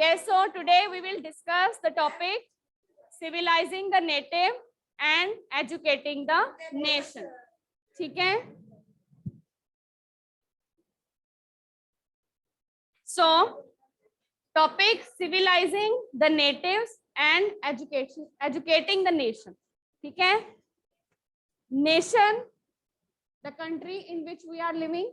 Yes, so today we will discuss the topic civilizing the native and educating the nation. ठीक है? So topic civilizing the natives and educating the nation. ठीक है? Nation, the country in which we are living.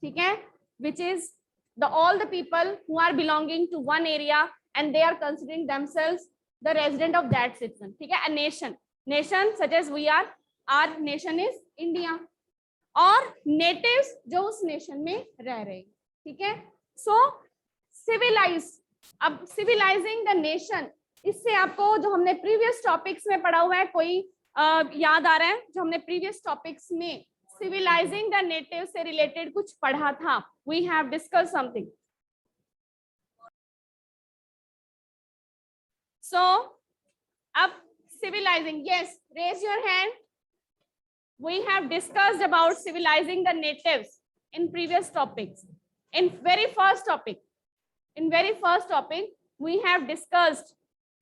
ठीक है? Which is all the people who are belonging to one area and they are considering themselves the resident of that citizen. ठीक है? A nation such as we are, our nation is India, और natives जो उस nation में रह रहे हैं. ठीक है? So civilize, अब civilizing the nation, इससे आपको जो हमने previous topics में पढ़ा हुआ है कोई याद आ रहा है? जो हमने previous topics में civilizing the native से related कुछ पढ़ा था. We have discussed something. So अब civilizing, yes, raise your hand. We have discussed about civilizing the natives in previous topics. In very first topic we have discussed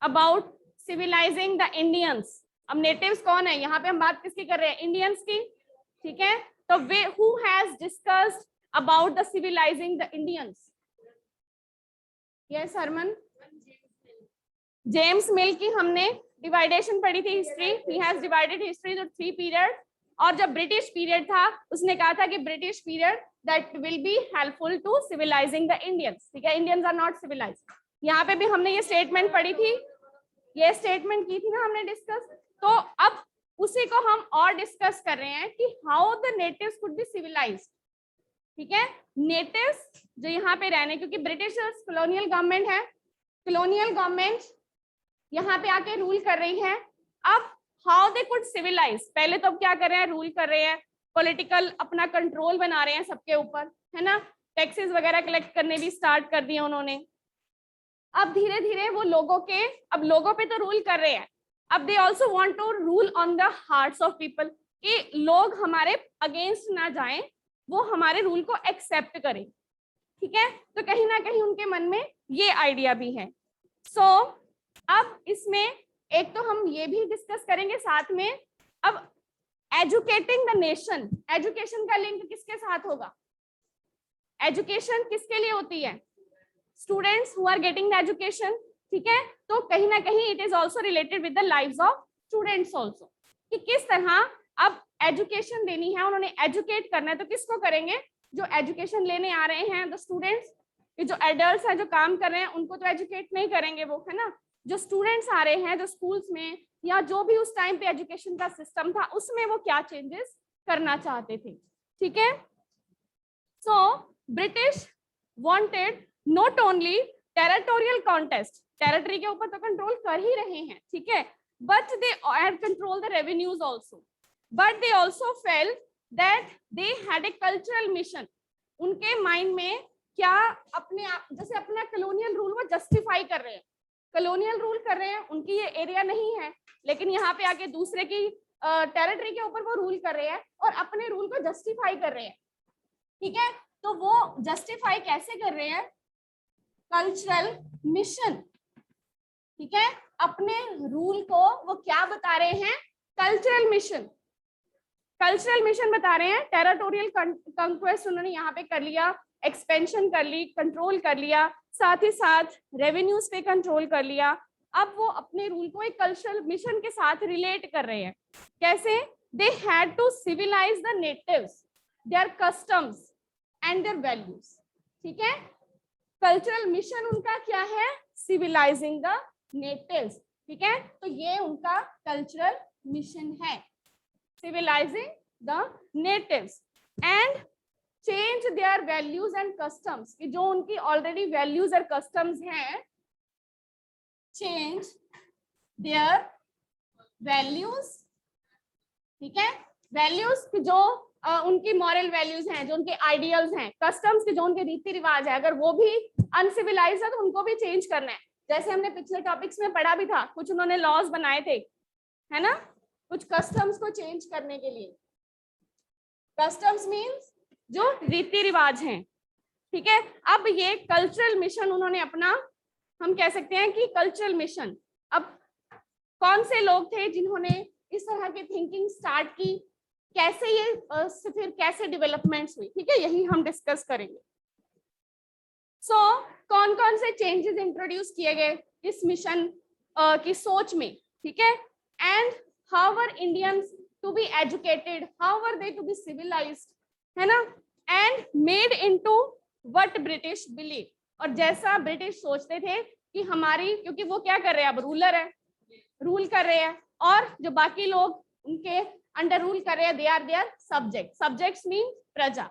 about civilizing the Indians. अब natives कौन है? यहाँ पे हम बात किसकी कर रहे हैं? Indians की. ठीक है? तो who has discussed about the civilizing the Indians? Yes, Harman. James Mill की हमने dividation पढ़ी थी history. He has divided history into 3 periods. और जब ब्रिटिश पीरियड था उसने कहा था कि British period that will be helpful to civilising the Indians. ठीक है? Indians are not civilised. यहाँ पे भी हमने ये स्टेटमेंट पढ़ी थी, ये स्टेटमेंट की थी ना हमने डिस्कस. तो अब उसी को हम और डिस्कस कर रहे हैं कि how the natives could be civilised. ठीक है? नेटिव्स जो यहाँ पे रहने, क्योंकि ब्रिटिश कॉलोनियल गवर्नमेंट है, कॉलोनियल गवर्नमेंट यहाँ पे आके रूल कर रही है. अब हाउ दे कुड सिविलाइज, पहले तो अब क्या कर रहे हैं? रूल कर रहे हैं, पॉलिटिकल अपना कंट्रोल बना रहे हैं सबके ऊपर, है ना. टैक्सेस वगैरह कलेक्ट करने भी स्टार्ट कर दिए उन्होंने. अब धीरे धीरे वो अब लोगों पे तो रूल कर रहे हैं, अब they also want to rule on the hearts of people, कि लोग हमारे अगेंस्ट ना जाएं, वो हमारे रूल को एक्सेप्ट करें. ठीक है? तो कहीं ना कहीं उनके मन में ये आइडिया भी है. सो अब इसमें एक तो हम ये भी डिस्कस करेंगे साथ में. अब एजुकेटिंग द नेशन, एजुकेशन का लिंक किसके साथ होगा? एजुकेशन किसके लिए होती है? Students who are getting the education. ठीक है? तो कहीं ना कहीं it is also related with the lives of students also, कि किस तरह अब एजुकेशन देनी है, उन्होंने एजुकेट करना है. तो किसको करेंगे? जो एजुकेशन लेने आ रहे हैं द स्टूडेंट्स. जो एडल्ट्स हैं जो काम कर रहे हैं उनको तो एजुकेट नहीं करेंगे वो, है ना. जो स्टूडेंट्स आ रहे हैं जो स्कूल्स में या जो भी उस टाइम पे एजुकेशन का सिस्टम था उसमें वो क्या चेंजेस करना चाहते थे. ठीक है? So British wanted not only territorial contest, territory के ऊपर तो कंट्रोल कर ही रहे हैं. ठीक है? But they had control the revenues also, but they also felt that they had a cultural mission. उनके माइंड में क्या अपने आप, जैसे अपना कॉलोनियल रूल वो जस्टिफाई कर रहे हैं, कॉलोनियल रूल कर रहे हैं, उनकी ये एरिया नहीं है, लेकिन यहाँ पे आके दूसरे की टेरिटरी के ऊपर वो रूल कर रहे हैं और अपने रूल को जस्टिफाई कर रहे हैं. ठीक है? तो वो जस्टिफाई कैसे कर रहे हैं? Cultural mission. ठीक है? अपने रूल को वो क्या बता रहे हैं? Cultural mission. कल्चरल मिशन बता रहे हैं. टेरिटोरियल कंक्वेस्ट उन्होंने यहाँ पे कर लिया, एक्सपेंशन कर ली, कंट्रोल कर लिया, साथ ही साथ रेवेन्यूज पे कंट्रोल कर लिया. अब वो अपने रूल को एक कल्चरल मिशन के साथ रिलेट कर रहे हैं. कैसे? They had to civilise the natives, their customs and their values. ठीक है? कल्चरल मिशन उनका क्या है? Civilising the natives. ठीक है? तो ये उनका कल्चरल मिशन है, civilising the natives and change their values and customs, कि जो उनकी ऑलरेडी वैल्यूज और कस्टम्स हैं, चेंज देयर वैल्यूज. ठीक है? वैल्यूज की जो उनकी मॉरल वैल्यूज हैं, जो उनके आइडियल्स हैं, कस्टम्स की जो उनके रीति रिवाज है, अगर वो भी अनसिविलाइज्ड है तो उनको भी चेंज करना है. जैसे हमने पिछले टॉपिक्स में पढ़ा भी था, कुछ उन्होंने लॉज बनाए थे, है ना, कुछ कस्टम्स को चेंज करने के लिए. कस्टम्स मीन्स जो रीति रिवाज हैं. ठीक है? अब ये कल्चरल मिशन उन्होंने अपना हम कह सकते हैं कि कल्चरल मिशन। अब कौन से लोग थे जिन्होंने इस तरह की थिंकिंग स्टार्ट की, कैसे ये फिर कैसे डेवलपमेंट्स हुई, ठीक है, यही हम डिस्कस करेंगे। कौन कौन से चेंजेस इंट्रोड्यूस किए गए इस मिशन की सोच में, ठीक है, and how were Indians to be educated, how were they to be civilised, है ना, and made into what British believe, और जैसा ब्रिटिश सोचते थे कि हमारी, क्योंकि वो क्या कर रहे हैं, अब रूलर है, रूल कर रहे हैं, और जो बाकी लोग उनके अंडर रूल कर रहे हैं, they are their subject, subjects mean प्रजा,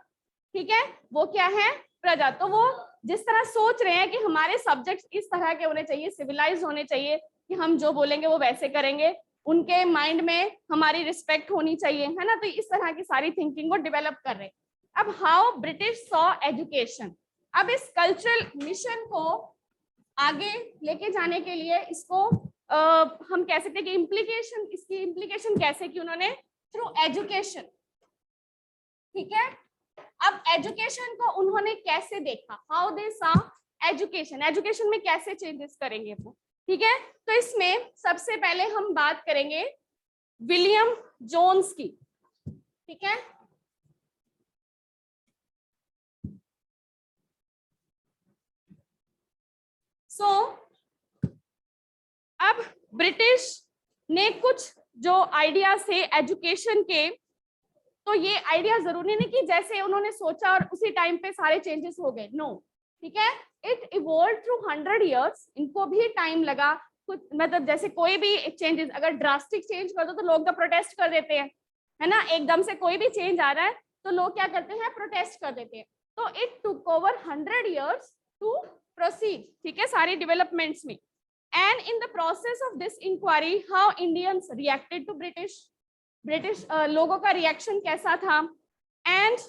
ठीक है, वो क्या है, प्रजा। तो वो जिस तरह सोच रहे हैं कि हमारे सब्जेक्ट्स इस तरह के होने चाहिए, सिविलाइज होने चाहिए, कि हम जो बोलेंगे वो वैसे करेंगे, उनके माइंड में हमारी रिस्पेक्ट होनी चाहिए, है ना, तो इस तरह की सारी थिंकिंग को डेवलप कर रहे हैं। अब हाउ ब्रिटिश सॉ एजुकेशन, अब इस कल्चरल मिशन को आगे लेके जाने के लिए इसको हम कह सकते हैं कि इम्प्लीकेशन, इसकी इम्प्लीकेशन कैसे कि उन्होंने थ्रू एजुकेशन, ठीक है। अब एजुकेशन को उन्होंने कैसे देखा, how they saw education, education में कैसे चेंजेस करेंगे वो, ठीक है। तो इसमें सबसे पहले हम बात करेंगे विलियम जोन्स की, ठीक है। अब ब्रिटिश ने कुछ जो आइडियाज थे एजुकेशन के, तो ये आइडिया जरूरी नहीं कि जैसे उन्होंने सोचा और उसी टाइम पे सारे चेंजेस हो गए, नो, ठीक है, इट इवॉल्व थ्रू 100 years, इनको भी टाइम लगा कुछ, मतलब जैसे कोई भी चेंजेस अगर ड्रास्टिक चेंज कर दो तो लोग तो प्रोटेस्ट कर देते हैं, है ना, एकदम से कोई भी चेंज आ रहा है तो लोग क्या करते हैं, प्रोटेस्ट कर देते हैं। तो it took over 100 years to proceed, ठीक है, सारी डेवलपमेंट्स में। And in the process of this inquiry how Indians reacted to British लोगों का रिएक्शन कैसा था, and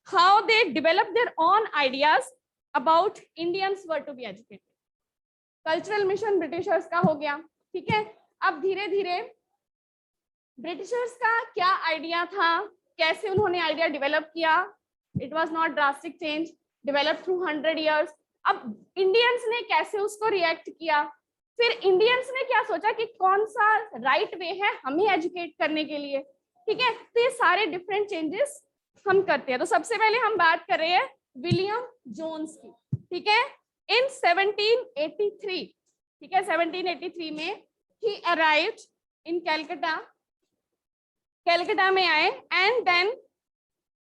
how they develop their own ideas about Indians were to be educated. Cultural mission Britishers का हो गया, ठीक है। अब धीरे धीरे ब्रिटिशर्स का क्या आइडिया था, कैसे उन्होंने आइडिया डेवलप किया, it was not drastic change, develop through 100 years। अब इंडियंस ने कैसे उसको रिएक्ट किया, फिर इंडियंस ने क्या सोचा कि कौन सा राइट वे है हमें एजुकेट करने के लिए, ठीक है। तो ये सारे डिफरेंट चेंजेस हम करते हैं। तो सबसे पहले हम बात कर रहे हैं विलियम जोन्स की, ठीक है, इन 1783, ठीक है, 1783 में ही अराइव्ड इन कैलकाटा, कैलकाटा में आए, एंड देन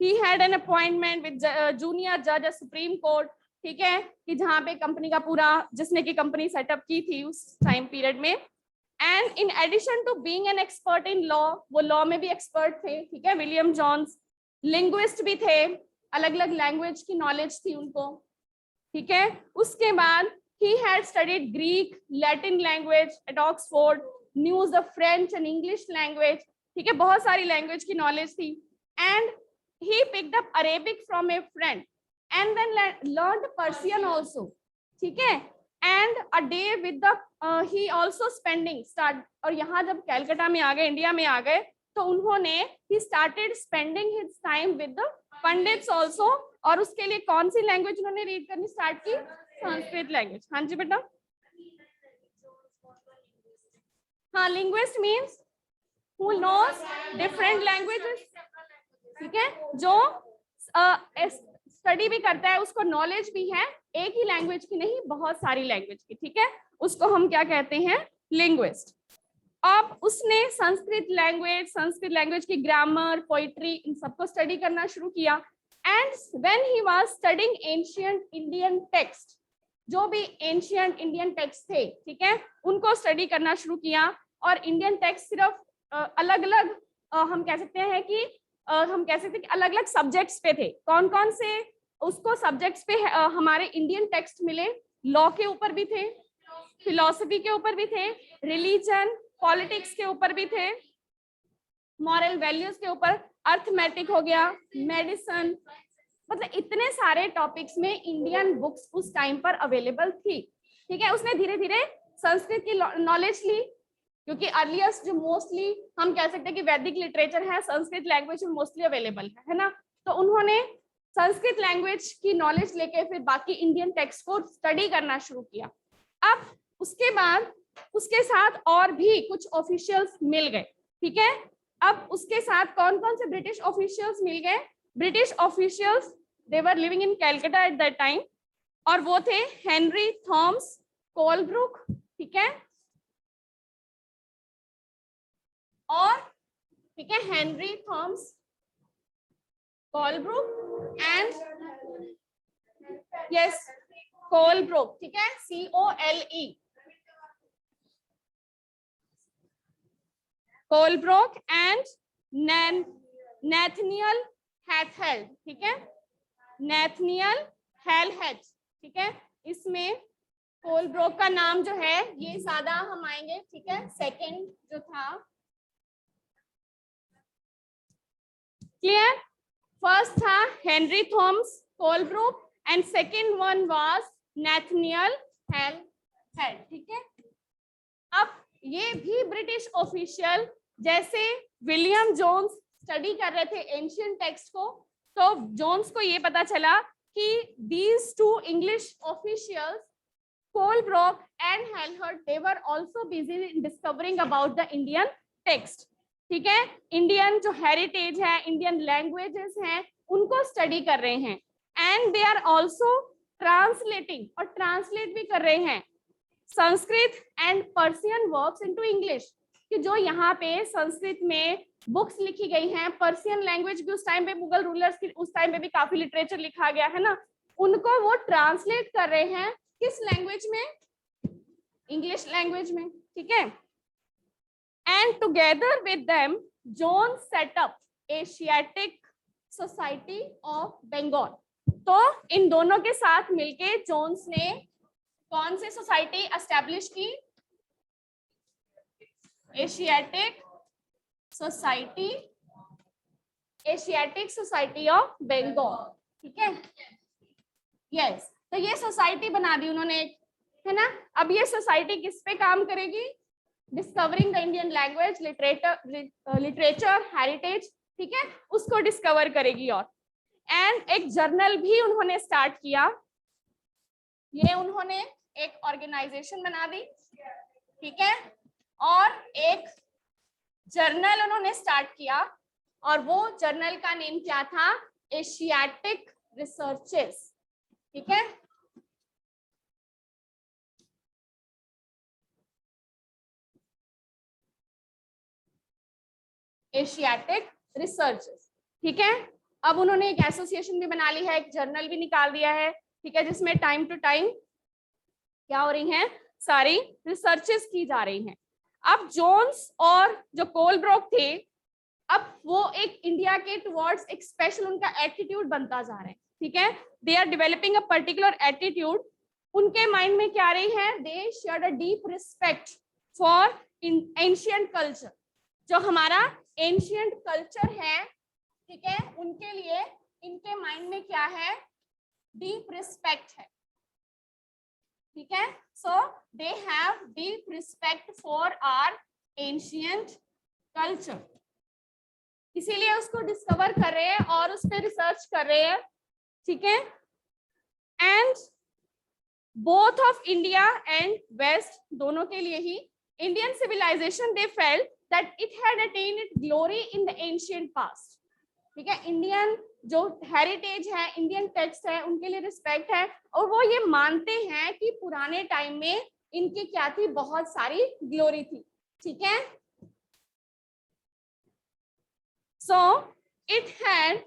ही had an appointment with junior जज ऑफ सुप्रीम कोर्ट, ठीक है, कि जहां पे कंपनी का पूरा, जिसने की कंपनी सेटअप की थी उस टाइम पीरियड में। And in addition to being an expert in law, वो लॉ में भी एक्सपर्ट थे, ठीक है, विलियम जोन्स लिंग्विस्ट भी थे, अलग अलग लैंग्वेज की नॉलेज थी उनको, ठीक है। उसके बाद he had studied Greek, Latin language at Oxford, knew the French and English language, ठीक है, बहुत सारी लैंग्वेज की नॉलेज थी। and he picked up Arabic from a friend and then learned Persian also, ठीक है। and a day with the he also spending start, और यहाँ जब कैलकाटा में आ गए, इंडिया में आ गए, तो उन्होंने he started spending his time with the pandits also, और उसके लिए कौन सी लैंग्वेज उन्होंने रीड करनी स्टार्ट की, संस्कृत लैंग्वेज। हाँ जी बेटा, हाँ, linguist means who knows different languages, ठीक है, जो स्टडी भी करता है, उसको नॉलेज भी है, एक ही लैंग्वेज की नहीं, बहुत सारी लैंग्वेज की, ठीक है, उसको हम क्या कहते हैं, लिंग्विस्ट। अब उसने संस्कृत लैंग्वेज की ग्रामर, पोइट्री, इन सबको स्टडी करना शुरू किया। And when he was studying ancient Indian text, जो भी एंशिएंट इंडियन टेक्स्ट थे, ठीक है, उनको स्टडी करना शुरू किया। और इंडियन टेक्स्ट सिर्फ अलग अलग हम कह सकते हैं कि अलग अलग सब्जेक्ट्स पे थे। कौन कौन से उसको सब्जेक्ट्स पे हमारे इंडियन टेक्स्ट मिले, लॉ के ऊपर भी थे, फिलॉसफी के ऊपर भी थे, रिलीजन, पॉलिटिक्स के ऊपर भी थे, मॉरल वैल्यूज के ऊपर, अर्थमेटिक हो गया, मेडिसिन, मतलब इतने सारे टॉपिक्स में इंडियन बुक्स उस टाइम पर अवेलेबल थी, ठीक है। उसने धीरे धीरे संस्कृत की नॉलेज ली, क्योंकि अर्लिएस्ट जो मोस्टली हम कह सकते हैं कि वैदिक लिटरेचर है, संस्कृत लैंग्वेज में मोस्टली अवेलेबल है ना। तो उन्होंने संस्कृत लैंग्वेज की नॉलेज लेके फिर बाकी इंडियन टेक्स्ट को स्टडी करना शुरू किया। अब उसके बाद उसके साथ और भी कुछ ऑफिशियल्स मिल गए, ठीक है। अब उसके साथ कौन कौन से ब्रिटिश ऑफिशियल्स मिल गए? British officials, they were living in Calcutta at that time, और वो थे हेनरी थॉमस कोलब्रुक, ठीक है, और ठीक है, Henry Thomas Colebrooke and yes Colebrook, ठीक है, COLE, कोलब्रुक एंड नेथनियल हैथहेड, ठीक है, नेथनियल हैथहेड, ठीक है। इसमें कोलब्रुक का नाम जो है ये सादा हम आएंगे, ठीक है। सेकंड जो था, क्लियर, फर्स्ट था Henry Thomas Colebrooke and second one was Nathaniel Halhed, ठीक है। अब ये भी ब्रिटिश ऑफिशियल, जैसे विलियम जोन्स स्टडी कर रहे थे एंशियंट टेक्स्ट को, तो जोन्स को ये पता चला कि these two English officials, Colebrooke and Halherd, they were also busy in discovering about the Indian text, ठीक है। इंडियन जो हेरिटेज है, इंडियन लैंग्वेजेस हैं, उनको स्टडी कर रहे हैं, and they are also translating, और ट्रांसलेट भी कर रहे हैं Sanskrit and Persian works into English, कि जो यहाँ पे संस्कृत में बुक्स लिखी गई हैं, पर्सियन लैंग्वेज भी उस टाइम पे मुगल रूलर्स की उस टाइम पे भी काफी लिटरेचर लिखा गया है ना, उनको वो ट्रांसलेट कर रहे हैं किस लैंग्वेज में? इंग्लिश लैंग्वेज में, ठीक है। And together with them Jones set up Asiatic society of Bengal, तो इन दोनों के साथ मिलके जोन्स ने कौन सी सोसाइटी एस्टेब्लिश की? Asiatic society, Asiatic society of Bengal, ठीक है, यस। तो ये सोसाइटी बना दी उन्होंने, है ना। अब ये सोसाइटी किस पे काम करेगी? Discovering the Indian language, literature, heritage, ठीक है, उसको डिस्कवर करेगी। और एंड एक जर्नल भी उन्होंने स्टार्ट किया, ये उन्होंने एक ऑर्गेनाइजेशन बना दी, ठीक है, और एक जर्नल उन्होंने स्टार्ट किया, और वो जर्नल का नेम क्या था? एशियाटिक रिसर्चेस, ठीक है। एशियाटिक रिसर्चेस, ठीक है। अब उन्होंने एक एसोसिएशन भी बना ली है, एक जर्नल भी निकाल दिया है, ठीक है, जिसमें टाइम टू टाइम क्या हो रही हैं? सारी रिसर्चेस की जा रही हैं। अब जोन्स और जो कोलब्रुक थे, अब वो एक इंडिया के टुवर्ड्स एक स्पेशल उनका एटीट्यूड बनता जा रहा है, ठीक है। They are developing a particular attitude, उनके माइंड में क्या आ रही है? They share a deep respect for ancient culture, जो हमारा एंशिएंट कल्चर है, ठीक है, उनके लिए इनके माइंड में क्या है? डीप रिस्पेक्ट है, ठीक है। So they have deep respect for our ancient culture, इसीलिए उसको डिस्कवर कर रहे हैं और उस पर रिसर्च कर रहे हैं, ठीक है। And both of India and west, दोनों के लिए ही, Indian civilisation they felt that it had attained its glory in the ancient past, ठीक है। इंडियन जो हेरिटेज है, इंडियन टेक्स्ट है, उनके लिए रिस्पेक्ट है, और वो ये मानते हैं कि पुराने टाइम में इनकी क्या थी? बहुत सारी ग्लोरी थी, ठीक है। सो इट हैड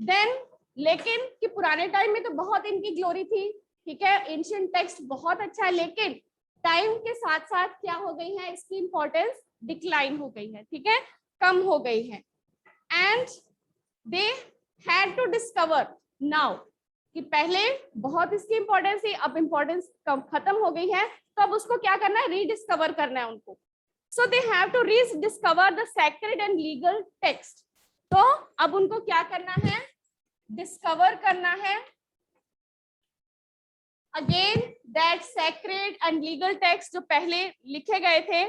देन, लेकिन कि पुराने टाइम में तो बहुत इनकी ग्लोरी थी, ठीक है, एंशिएंट टेक्स्ट बहुत अच्छा है, लेकिन टाइम के साथ साथ क्या हो गई है? इसकी इंपॉर्टेंस डिक्लाइन हो गई है, ठीक है, कम हो गई है। And they had to discover now, कि पहले बहुत इसकी इंपॉर्टेंस थी, अब इंपॉर्टेंस कम खत्म हो गई है, तो अब उसको क्या करना है? रीडिस्कवर करना है उनको। So they have to rediscover the sacred and legal text, तो अब उनको क्या करना है? डिस्कवर करना है again that sacred and legal text जो पहले लिखे गए थे,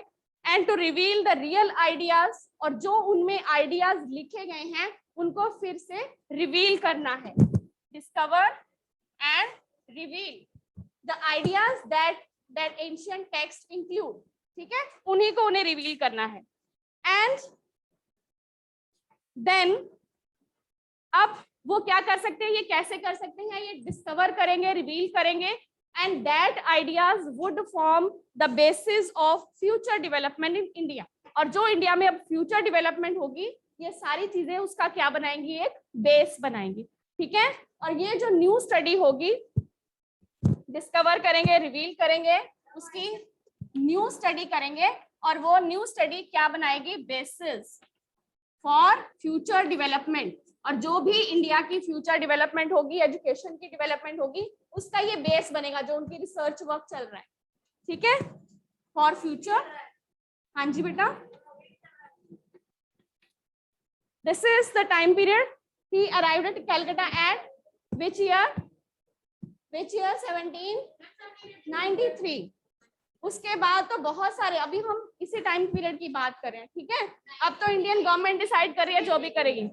and to reveal the real ideas, और जो उनमें आइडियाज लिखे गए हैं उनको फिर से रिवील करना है। Discover and reveal the ideas that that ancient text include, ठीक है, उन्हीं को उन्हें रिवील करना है। एंड देन अब वो क्या कर सकते हैं, ये कैसे कर सकते हैं, ये डिस्कवर करेंगे, रिवील करेंगे, and that ideas would form the basis of future development in India. और जो इंडिया में अब फ्यूचर डेवलपमेंट होगी, ये सारी चीजें उसका क्या बनाएंगी, एक बेस बनाएंगी, ठीक है। और ये जो न्यू स्टडी होगी, डिस्कवर करेंगे, रिवील करेंगे, उसकी न्यू स्टडी करेंगे, और वो न्यू स्टडी क्या बनाएगी, बेसिस फॉर फ्यूचर डेवलपमेंट। और जो भी इंडिया की फ्यूचर डेवलपमेंट होगी, एजुकेशन की डेवलपमेंट होगी, उसका ये बेस बनेगा, जो उनकी रिसर्च वर्क चल रहा है, ठीक है, फॉर फ्यूचर। हाँ जी बेटा, this is the time period he arrived at Calcutta eight which year 1793। उसके बाद तो बहुत सारे, अभी हम इसी टाइम पीरियड की बात करें, ठीक है। अब तो इंडियन गवर्नमेंट डिसाइड कर रही है जो भी करेगी।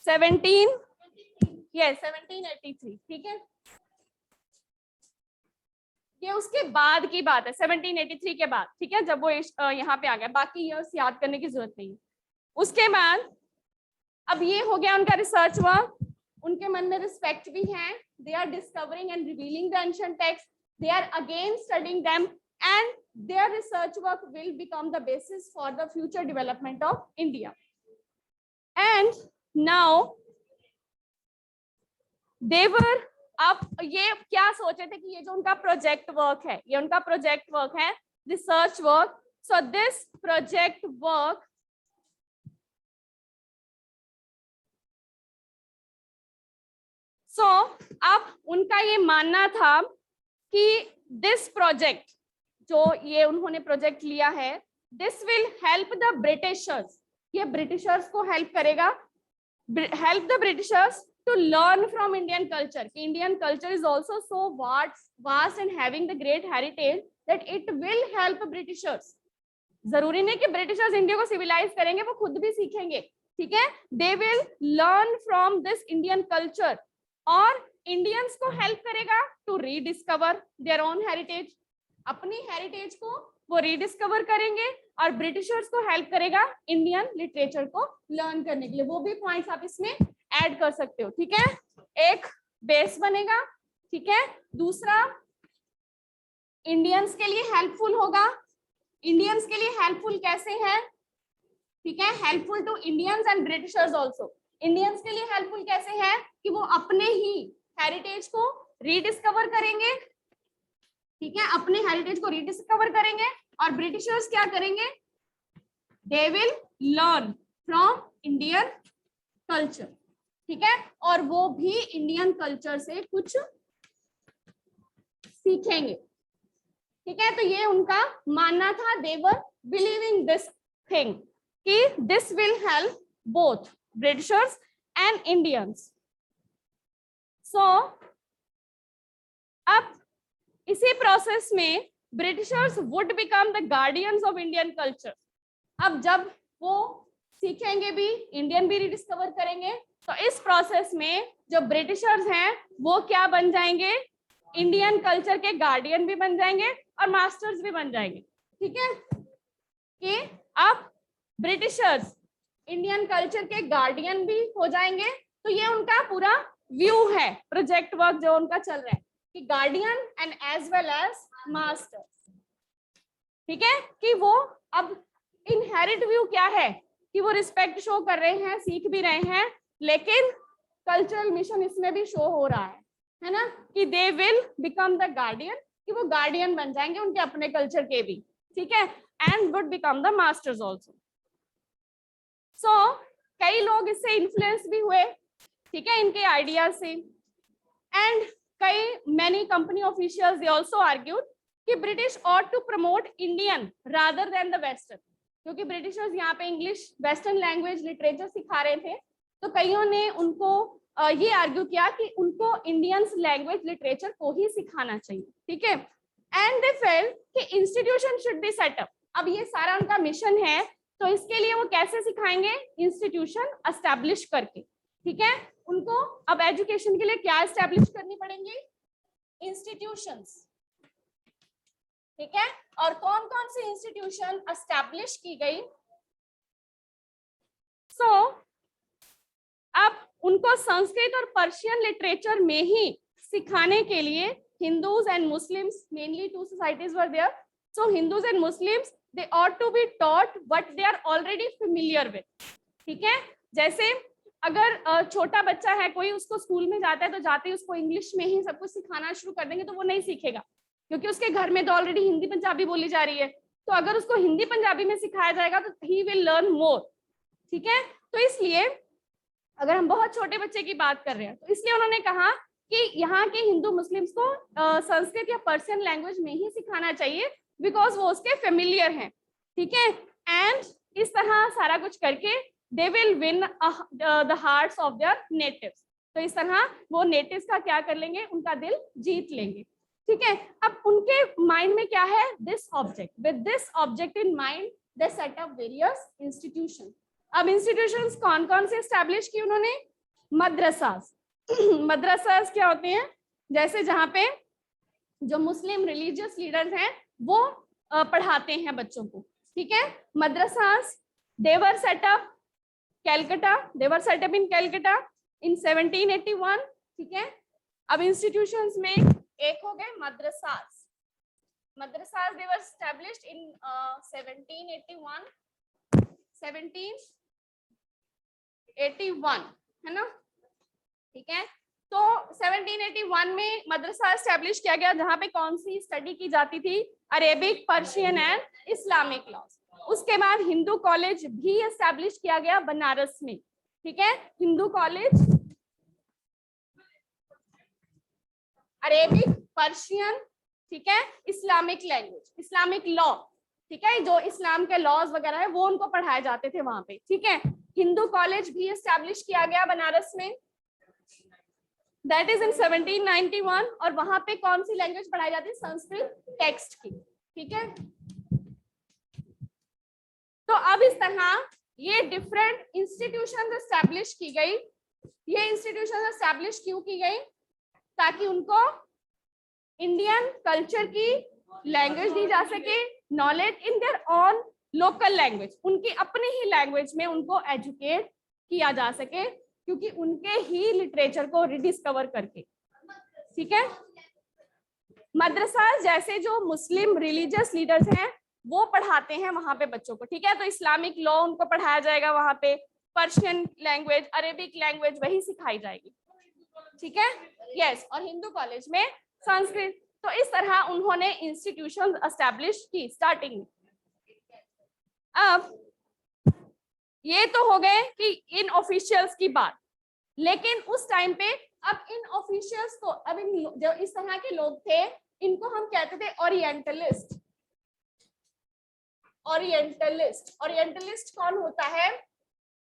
1783, ठीक है, ये उसके बाद की बात है, 1783 के बाद, ठीक है, जब वो यहाँ पे आ गया। बाकी ईयर्स याद करने की जरूरत नहीं है। उसके बाद अब ये हो गया उनका रिसर्च वर्क, उनके मन में रिस्पेक्ट भी है, they are discovering and revealing the ancient text, they are again studying them, and their research work will become the basis for the future development of India. And now they were, अब ये क्या सोचे थे कि ये जो उनका project work है, ये उनका प्रोजेक्ट वर्क है, research work. So this project work अब उनका ये मानना था कि दिस प्रोजेक्ट, जो ये उन्होंने प्रोजेक्ट लिया है, this will help the Britishers, ये ब्रिटिशर्स को हेल्प करेगा, help the Britishers to learn from Indian culture. Indian culture is also so vast and having the great heritage that it will help Britishers. जरूरी नहीं कि Britishers India को civilised करेंगे, वो खुद भी सीखेंगे, ठीक है। They will learn from this Indian culture, और इंडियंस को हेल्प करेगा to rediscover their own heritage, अपनी हेरिटेज को वो रीडिस्कवर करेंगे, और ब्रिटिशर्स को हेल्प करेगा इंडियन लिटरेचर को लर्न करने के लिए। वो भी पॉइंट्स आप इसमें ऐड कर सकते हो, ठीक है, एक बेस बनेगा, ठीक है। दूसरा, इंडियंस के लिए हेल्पफुल होगा। इंडियंस के लिए हेल्पफुल कैसे है, ठीक है, helpful to Indians and Britishers also. Indians के लिए हेल्पफुल कैसे है कि वो अपने ही हेरिटेज को रीडिस्कवर करेंगे, ठीक है, अपने हेरिटेज को रीडिस्कवर करेंगे, और ब्रिटिशर्स क्या करेंगे, दे will learn from Indian culture, ठीक है, और वो भी इंडियन कल्चर से कुछ सीखेंगे, ठीक है। तो ये उनका मानना था, दे वर बिलीविंग दिस थिंग कि this will help both Britishers and Indians. So, अब इसी प्रोसेस में Britishers would become the guardians of Indian culture. अब जब वो सीखेंगे भी, इंडियन भी रिडिस्कवर करेंगे, तो इस प्रोसेस में जो ब्रिटिशर्स हैं वो क्या बन जाएंगे, इंडियन कल्चर के गार्डियन भी बन जाएंगे और मास्टर्स भी बन जाएंगे, ठीक है। कि अब ब्रिटिशर्स इंडियन कल्चर के गार्डियन भी हो जाएंगे। तो ये उनका पूरा व्यू है, प्रोजेक्ट वर्क जो उनका चल रहा है, कि guardian and as well as masters, ठीक है। कि वो अब इनहेरिट व्यू क्या है कि वो रिस्पेक्ट शो कर रहे हैं, सीख भी रहे हैं, लेकिन कल्चरल मिशन इसमें भी शो हो रहा है ना, कि they will become the guardian, कि वो गार्डियन बन जाएंगे उनके अपने कल्चर के भी, ठीक है, and would become the masters also. So कई लोग इससे इन्फ्लुएंस भी हुए, ठीक है, इनके आइडियाज से, एंड कई many company officials they also argued कि British ought to promote Indian rather than the western, क्योंकि ब्रिटिशर्स यहाँ पे इंग्लिश वेस्टर्न लैंग्वेज लिटरेचर सिखा रहे थे, तो कईयों ने उनको ये आर्ग्यू किया कि उनको इंडियंस लैंग्वेज लिटरेचर को ही सिखाना चाहिए, ठीक है, एंड दे फेल्ट कि इंस्टीट्यूशन शुड बी सेटअप। अब ये सारा उनका मिशन है, तो इसके लिए वो कैसे सिखाएंगे, इंस्टीट्यूशन एस्टैब्लिश करके, ठीक है। उनको अब एजुकेशन के लिए क्या एस्टैब्लिश करनी पड़ेंगी, इंस्टीट्यूशंस, ठीक है, और कौन कौन सी इंस्टीट्यूशन एस्टैब्लिश की गई। अब उनको संस्कृत और पर्शियन लिटरेचर में ही सिखाने के लिए Hindus and Muslims, mainly two societies were there, so Hindus and Muslims they ought to be taught what they are already familiar with। ठीक है, जैसे अगर छोटा बच्चा है कोई, उसको स्कूल में जाता है तो जाते ही उसको इंग्लिश में ही सब कुछ सिखाना शुरू कर देंगे तो वो नहीं सीखेगा, क्योंकि उसके घर में तो ऑलरेडी हिंदी पंजाबी बोली जा रही है। तो अगर उसको हिंदी पंजाबी में सिखाया जाएगा तो ही विल लर्न मोर। ठीक है, तो इसलिए अगर हम बहुत छोटे बच्चे की बात कर रहे हैं तो इसलिए उन्होंने कहा कि यहाँ के हिंदू मुस्लिम्स को संस्कृत या पर्शियन लैंग्वेज में ही सिखाना चाहिए, बिकॉज वो उसके फेमिलियर हैं। ठीक है, एंड इस तरह सारा कुछ करके they will win the hearts of their natives. तो इस तरह वो नेटिव्स का क्या कर लेंगे, उनका दिल जीत लेंगे। ठीक है, अब उनके माइंड में क्या है, this object, with this object in mind they set up various institution. अब इंस्टीट्यूशंस कौन कौन से एस्टैब्लिश की उन्होंने, मदरसास। मदरसास क्या होते हैं, जैसे जहाँ पे जो मुस्लिम रिलीजियस लीडर्स हैं वो पढ़ाते हैं बच्चों को। ठीक है, मदरसास देवर सेटअप कैलकाटा, देवर सेटअप इन कैलकाटा इन 1781। ठीक है, अब इंस्टीट्यूशंस में एक हो गए मदरसास। मदरसास दे वर एस्टैब्लिश्ड इन 1781 है ना। ठीक है, तो 1781 में मदरसा एस्टैब्लिश किया गया, जहां पे कौन सी स्टडी की जाती थी, Arabic, Persian and Islamic laws. उसके बाद हिंदू कॉलेज भी एस्टैब्लिश किया गया बनारस में। ठीक है, हिंदू कॉलेज, अरेबिक, पर्शियन, ठीक है, इस्लामिक लैंग्वेज, इस्लामिक लॉ। ठीक है, जो इस्लाम के लॉज वगैरह है वो उनको पढ़ाए जाते थे वहां पे। ठीक है, हिंदू कॉलेज भी एस्टैब्लिश किया गया बनारस में, दैट इज इन 1791, और वहां पे कौन सी लैंग्वेज पढ़ाई जाती है, संस्कृत टेक्स्ट की। ठीक है, तो अब इस तरह ये डिफरेंट इंस्टीट्यूशन एस्टैब्लिश की गई। ये इंस्टीट्यूशन एस्टैब्लिश क्यों की गई, ताकि उनको इंडियन कल्चर की लैंग्वेज दी जा सके, knowledge in their on local language, उनकी अपनी ही लैंग्वेज में उनको एजुकेट किया जा सके, क्योंकि उनके ही लिटरेचर को रिडिस्कवर करके। ठीक है, मदरसा जैसे जो मुस्लिम रिलीजियस लीडर्स हैं वो पढ़ाते हैं वहां पे बच्चों को। ठीक है, तो इस्लामिक लॉ उनको पढ़ाया जाएगा वहां पे, पर्शियन लैंग्वेज, अरेबिक लैंग्वेज वही सिखाई जाएगी। ठीक है, यस, और हिंदू कॉलेज में संस्कृत। तो इस तरह उन्होंने इंस्टीट्यूशन एस्टैब्लिश की स्टार्टिंग में। अब ये तो हो गए कि इन ऑफिशियल्स की बात, लेकिन उस टाइम पे अब इन ऑफिशियल्स को, अब इन जो इस तरह के लोग थे इनको हम कहते थे ओरिएंटलिस्ट। ओरिएंटलिस्ट, ओरिएंटलिस्ट कौन होता है,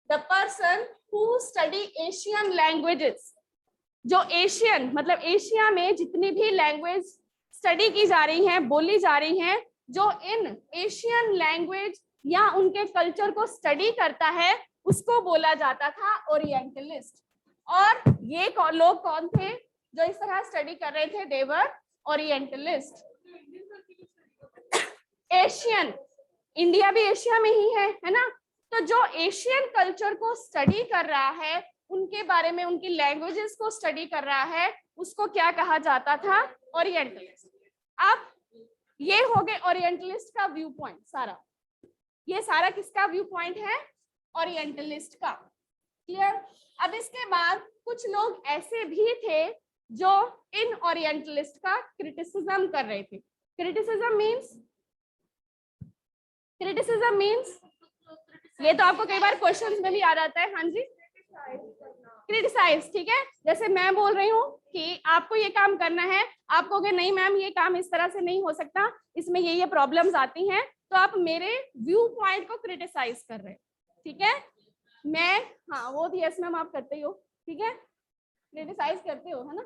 the person who study Asian languages. जो एशियन मतलब एशिया में जितनी भी लैंग्वेज स्टडी की जा रही हैं, बोली जा रही हैं, जो इन एशियन लैंग्वेज या उनके कल्चर को स्टडी करता है उसको बोला जाता था ओरिएंटलिस्ट। और ये लोग कौन थे जो इस तरह स्टडी कर रहे थे, देवर ओरिएंटलिस्ट। एशियन, इंडिया भी एशिया में ही है ना, तो जो एशियन कल्चर को स्टडी कर रहा है, उनके बारे में, उनकी लैंग्वेजेस को स्टडी कर रहा है, उसको क्या कहा जाता था, ओरिएंटलिस्ट। अब ये हो गए ओरिएंटलिस्ट का व्यू पॉइंट सारा। ये सारा किसका व्यू पॉइंट है, ओरिएंटलिस्ट का। क्लियर। अब इसके बाद कुछ लोग ऐसे भी थे जो इन ओरिएंटलिस्ट का क्रिटिसिज्म कर रहे थे। क्रिटिसिज्म मीन्स ये तो आपको कई बार क्वेश्चंस में भी आ जाता है। हाँ जी, क्रिटिसाइज। ठीक है, जैसे मैं बोल रही हूँ कि आपको ये काम करना है, आप कहोगे नहीं मैम ये काम इस तरह से नहीं हो सकता, इसमें ये प्रॉब्लम्स आती हैं, तो आप मेरे व्यू पॉइंट को क्रिटिसाइज कर रहे हैं। ठीक है, मैं, हाँ वो तो यस मैम आप करते ही हो। ठीक है, क्रिटिसाइज करते हो, है ना।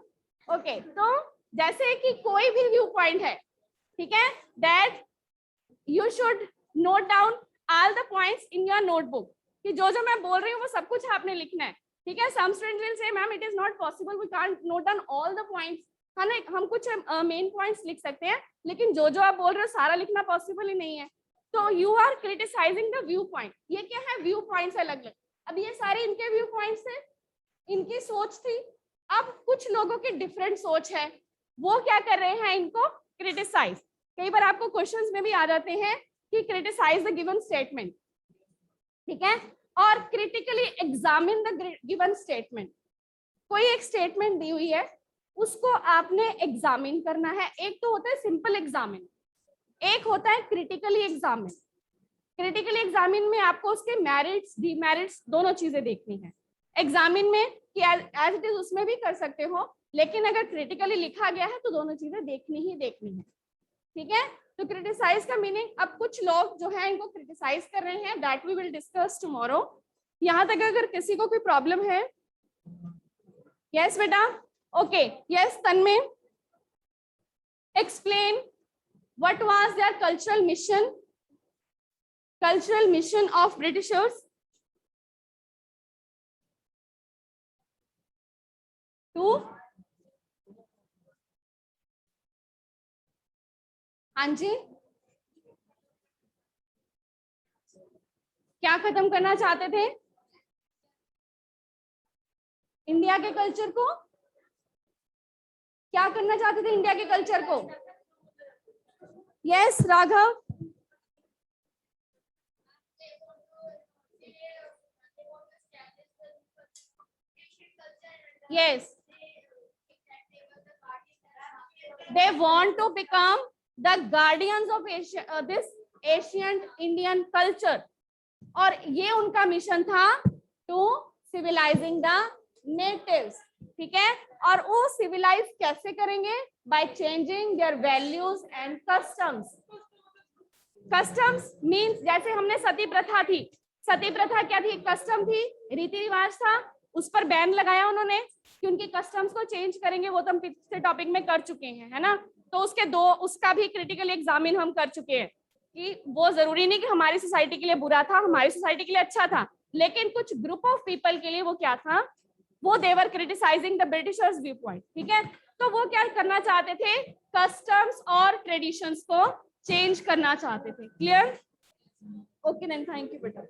ओके, तो जैसे कि कोई भी व्यू पॉइंट है, ठीक है, that you should note down all the points in your notebook, कि जो जो मैं बोल रही हूँ वो सब कुछ आपने लिखना है। ठीक है, some students will say ma'am it is not possible, we can't note down all the points. है ना, हम कुछ मेन पॉइंट्स लिख सकते हैं, लेकिन जो जो आप बोल रहे हो सारा लिखना पॉसिबल ही नहीं है। तो you are criticising the viewpoint. ये क्या है, व्यू पॉइंट्स अलग अलग। अब ये सारे इनके व्यू पॉइंट्स हैं, इनकी सोच थी। अब कुछ लोगों की डिफरेंट सोच है, वो क्या कर रहे हैं, इनको क्रिटिसाइज। कई बार आपको क्वेश्चंस में भी आ जाते हैं कि क्रिटिसाइज द गिवन स्टेटमेंट, ठीक है, और critically examine the given statement. कोई एक स्टेटमेंट दी हुई है, उसको आपने एग्जामिन करना है। एक तो होता है सिंपल एग्जामिन, एक होता है क्रिटिकली एग्जामिन। क्रिटिकली एग्जामिन में आपको उसके मेरिट्स डिमेरिट्स दोनों चीजें देखनी है। एग्जामिन में कि एज इट इज उसमें भी कर सकते हो, लेकिन अगर क्रिटिकली लिखा गया है तो दोनों चीजें देखनी ही देखनी है, ठीक है। तो क्रिटिसाइज का मीनिंग, अब कुछ लोग जो है इनको क्रिटिसाइज कर रहे हैं, that we will discuss tomorrow. यहाँ तक अगर किसी को कोई प्रॉब्लम है? यस बेटा, okay, yes Tanmay, explain what was their cultural mission of Britishers to, हाँ जी, क्या खत्म करना चाहते थे? इंडिया के कल्चर को क्या करना चाहते थे? इंडिया के कल्चर को। Yes Raghav, yes, they want to become the guardians of Asia, this ancient Indian culture, और ये उनका मिशन था, टू सिविलाइजिंग द नेटिव्स, ठीक है। और वो सिविलाइज कैसे करेंगे? By changing their values and customs. Customs means, जैसे हमने सती प्रथा थी, सती प्रथा क्या थी? कस्टम थी, रीति रिवाज था, उस पर बैन लगाया उन्होंने कि उनके कस्टम्स को चेंज करेंगे। वो तो हम पिछले टॉपिक में कर चुके हैं, है ना। तो उसका भी क्रिटिकल एग्जामिन हम कर चुके हैं कि वो जरूरी नहीं कि हमारी सोसाइटी के लिए बुरा था, हमारी सोसाइटी के लिए अच्छा था, लेकिन कुछ ग्रुप ऑफ पीपल के लिए वो क्या था, वो they were criticising the Britishers viewpoint, ठीक है। तो वो क्या करना चाहते थे? कस्टम्स और ट्रेडिशंस को चेंज करना चाहते थे। Clear? Okay then, thank you बेटा।